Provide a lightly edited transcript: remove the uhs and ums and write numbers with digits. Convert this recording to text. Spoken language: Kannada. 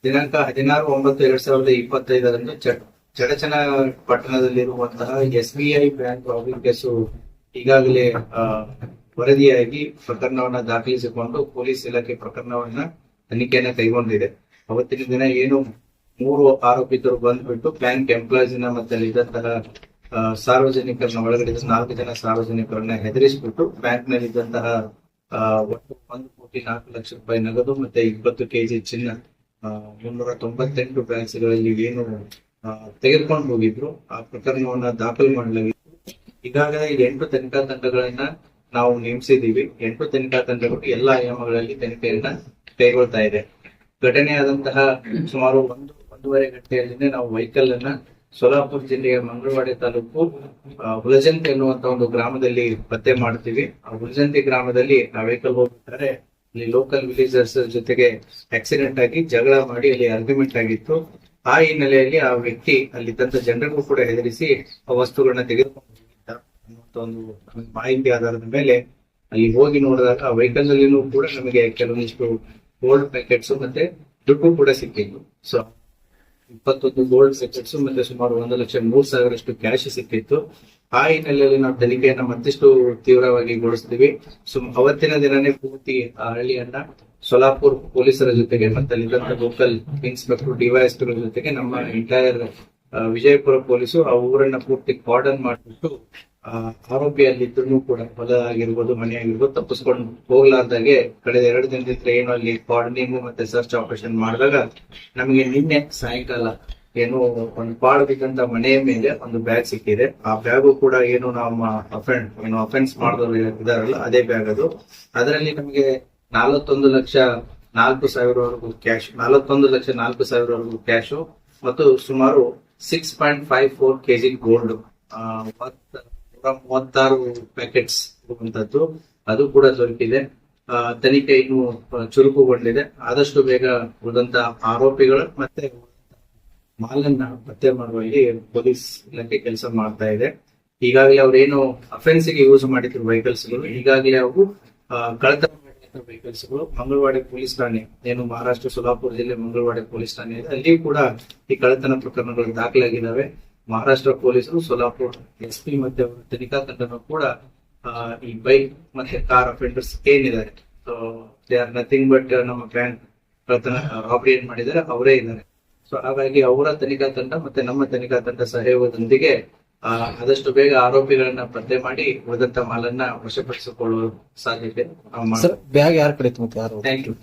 ದಿನಾಂಕ 16/9/2025 Chadchan ಪಟ್ಟಣದಲ್ಲಿರುವಂತಹ SBI bank robbing case ಈಗಾಗಲೇ ವರದಿಯಾಗಿ ಪ್ರಕರಣವನ್ನ ದಾಖಲಿಸಿಕೊಂಡು ಪೊಲೀಸ್ ಇಲಾಖೆ ಪ್ರಕರಣವನ್ನ ತನಿಖೆಯನ್ನ ಕೈಗೊಂಡಿದೆ. ಅವತ್ತಿನ ದಿನ ಏನು 3 ಆರೋಪಿತರು ಬಂದ್ಬಿಟ್ಟು ಬ್ಯಾಂಕ್ ಎಂಪ್ಲಾಯೀಸ್ ಮತ್ತೆ ಇದ್ದಂತಹ ಸಾರ್ವಜನಿಕರನ್ನ ಒಳಗಡೆ 4 ಜನ ಸಾರ್ವಜನಿಕರನ್ನ ಹೆದರಿಸಿಬಿಟ್ಟು ಬ್ಯಾಂಕ್ ನಲ್ಲಿ ಇದ್ದಂತಹ ಒಟ್ಟು 1,04,00,000 ನಗದು ಮತ್ತೆ 20 kg ಚಿನ್ನ 398 ಬ್ರಾಂಚ್ಗಳಲ್ಲಿ ಏನು ತೆಗೆದುಕೊಂಡು ಹೋಗಿದ್ರು. ಆ ಪ್ರಕರಣವನ್ನ ದಾಖಲು ಮಾಡಲಾಗಿತ್ತು. ಈಗಾಗಲೇ 8 ತನಿಖಾ ತಂಡಗಳನ್ನ ನಾವು ನೇಮಿಸಿದೀವಿ. 8 ತನಿಖಾ ತಂಡಗಳು ಎಲ್ಲಾ ಆಯಾಮಗಳಲ್ಲಿ ತನಿಖೆಯನ್ನ ಕೈಗೊಳ್ತಾ ಇದೆ. ಘಟನೆಯಾದಂತಹ ಸುಮಾರು 1-1.5 ಗಂಟೆಯಲ್ಲಿನೇ ನಾವು ವೆಹಿಕಲ್ ಅನ್ನ ಸೋಲಾಪುರ ಜಿಲ್ಲೆಯ ಮಂಗಳವಾಡಿ ತಾಲೂಕು ಹುಲಜಂತಿ ಎನ್ನುವಂತ ಒಂದು ಗ್ರಾಮದಲ್ಲಿ ಪತ್ತೆ ಮಾಡ್ತೀವಿ. ಆ ಹುಲಜಂತಿ ಗ್ರಾಮದಲ್ಲಿ ಆ ವೆಹಿಕಲ್ ಹೋಗ್ಬಿಟ್ರೆ ಅಲ್ಲಿ ಲೋಕಲ್ ವಿಲೇಜರ್ಸ್ ಜೊತೆಗೆ ಆಕ್ಸಿಡೆಂಟ್ ಆಗಿ ಜಗಳ ಮಾಡಿ ಅಲ್ಲಿ ಆರ್ಗ್ಯುಮೆಂಟ್ ಆಗಿತ್ತು. ಆ ಹಿನ್ನೆಲೆಯಲ್ಲಿ ಆ ವ್ಯಕ್ತಿ ಅಲ್ಲಿದ್ದಂತ ಜನರಿಗೂ ಕೂಡ ಹೆದರಿಸಿ ಆ ವಸ್ತುಗಳನ್ನ ತೆಗೆದುಕೊಂಡು ಹೋಗಿದ್ದ ಅನ್ನುವಂತ ಒಂದು ಮಾಹಿತಿ ಆಧಾರದ ಮೇಲೆ ಅಲ್ಲಿ ಹೋಗಿ ನೋಡಿದಾಗ ಆ ವೆಹಿಕಲ್ ನಲ್ಲಿನೂ ಕೂಡ ನಮಗೆ ಕೆಲವೊಂದಿಷ್ಟು ಗೋಲ್ಡ್ ಪ್ಯಾಕೆಟ್ಸ್ ಮತ್ತೆ ದುಡ್ಡು ಕೂಡ ಸಿಕ್ಕಿತ್ತು. ಸೊ 21 ಗೋಲ್ಡ್ ಪ್ಯಾಕೆಟ್ಸ್ ಮತ್ತೆ ಸುಮಾರು 1,03,000 ಕ್ಯಾಶ್ ಸಿಕ್ಕಿತ್ತು. ಆ ಹಿನ್ನೆಲೆಯಲ್ಲಿ ನಾವು ತನಿಖೆಯನ್ನ ಮತ್ತಷ್ಟು ತೀವ್ರವಾಗಿ ಗೊಳಿಸ್ತೀವಿ. ಅವತ್ತಿನ ದಿನನೇ ಪೂರ್ತಿ ಆ ಹಳ್ಳಿಯನ್ನ ಸೋಲಾಪುರ್ ಪೊಲೀಸರ ಜೊತೆಗೆ ಮತ್ತೆ ಅಲ್ಲಿದ್ದಂತ ಲೋಕಲ್ ಇನ್ಸ್ಪೆಕ್ಟರ್ ಡಿವೈಎಸ್ಪಿ ಗಳ ಜೊತೆಗೆ ನಮ್ಮ ಎಂಟೈರ್ ವಿಜಯಪುರ ಪೊಲೀಸು ಆ ಊರನ್ನ ಪೂರ್ತಿ ಕಾರ್ಡನ್ ಮಾಡಿಬಿಟ್ಟು ಆರೋಪಿ ಅಲ್ಲಿದ್ದೂ ಕೂಡ ಹೊಲ ಆಗಿರ್ಬೋದು, ಮನೆ ಆಗಿರ್ಬೋದು ತಪ್ಪಿಸ್ಕೊಂಡು ಹೋಗ್ಲಾರ್ದಾಗೆ ಕಳೆದ 2 ದಿನದಿಂದ ಏನು ಅಲ್ಲಿ ಕಾರ್ಡನಿಂಗ್ ಮತ್ತೆ ಸರ್ಚ್ ಆಪರೇಷನ್ ಮಾಡಿದಾಗ ನಮಗೆ ನಿನ್ನೆ ಸಾಯಂಕಾಲ ಏನು ಒಂದು ಪಾಳು ಬಿದ್ದಂತ ಮನೆಯ ಮೇಲೆ ಒಂದು ಬ್ಯಾಗ್ ಸಿಕ್ಕಿದೆ. ಆ ಬ್ಯಾಗು ಕೂಡ ಏನು ನಮ್ಮ ಅಫೆನ್ಸ್ ಮಾಡಿದವರು ಇದಾರಲ್ಲ ಅದೇ ಬ್ಯಾಗ್ ಅದು. ಅದರಲ್ಲಿ ನಮಗೆ 41,04,000 ಕ್ಯಾಶ್, 41,04,000 ಕ್ಯಾಶು ಮತ್ತು ಸುಮಾರು 6.54 kg ಗೋಲ್ಡ್, 136 ಪ್ಯಾಕೆಟ್ಸ್ ಇರುವಂತದ್ದು ಅದು ಕೂಡ ದೊರಕಿದೆ. ತನಿಖೆ ಇನ್ನು ಚುರುಕುಗೊಂಡಿದೆ. ಆದಷ್ಟು ಬೇಗ ಉಳಿದಂತ ಆರೋಪಿಗಳು ಮತ್ತೆ ಮಾಲನ್ನ ಪತ್ತೆ ಮಾಡುವಲ್ಲಿ ಪೊಲೀಸ್ ಇಲಾಖೆ ಕೆಲಸ ಮಾಡ್ತಾ ಇದೆ. ಈಗಾಗಲೇ ಅವ್ರೇನು ಅಫೆನ್ಸ್ಗೆ ಯೂಸ್ ಮಾಡಿದ್ರು ವೆಹಿಕಲ್ಸ್ಗಳು ಈಗಾಗಲೇ ಅವು ಕಳತನ ವೆಹಿಕಲ್ಸ್ಗಳು ಮಂಗಳವಾಡಿ ಪೊಲೀಸ್ ಠಾಣೆ ಏನು ಮಹಾರಾಷ್ಟ್ರ ಸೋಲಾಪುರ ಜಿಲ್ಲೆ ಮಂಗಳವಾಡಿ ಪೊಲೀಸ್ ಠಾಣೆ ಇದೆ, ಅಲ್ಲಿ ಕೂಡ ಈ ಕಳತನ ಪ್ರಕರಣಗಳು ದಾಖಲಾಗಿದ್ದಾವೆ. ಮಹಾರಾಷ್ಟ್ರ ಪೊಲೀಸರು ಸೋಲಾಪುರ SP ಮತ್ತೆ ಅವರ ತನಿಖಾ ತಂಡನೂ ಕೂಡ ಈ ಬೈಕ್ ಮತ್ತೆ ಕಾರ್ ಅಫೆಂಡರ್ಸ್ ಏನಿದ್ದಾರೆ so they are nothing but ನಮ್ಮ ಬ್ಯಾಂಕ್ ಕಳತನ ರಾಬರಿ ಏನ್ ಮಾಡಿದ್ದಾರೆ ಅವರೇ ಇದ್ದಾರೆ. ಸೊ ಹಾಗಾಗಿ ಅವರ ತನಿಖಾ ತಂಡ ಮತ್ತೆ ನಮ್ಮ ತನಿಖಾ ತಂಡ ಸಹಯೋಗದೊಂದಿಗೆ ಆದಷ್ಟು ಬೇಗ ಆರೋಪಿಗಳನ್ನ ಪತ್ತೆ ಮಾಡಿ ಉಳಿದಂತ ಮಾಲನ್ನ ವಶಪಡಿಸಿಕೊಳ್ಳುವ ಸಾಧ್ಯತೆ. ಬ್ಯಾಗ್ ಯಾರ ಕಡೆ? Thank you.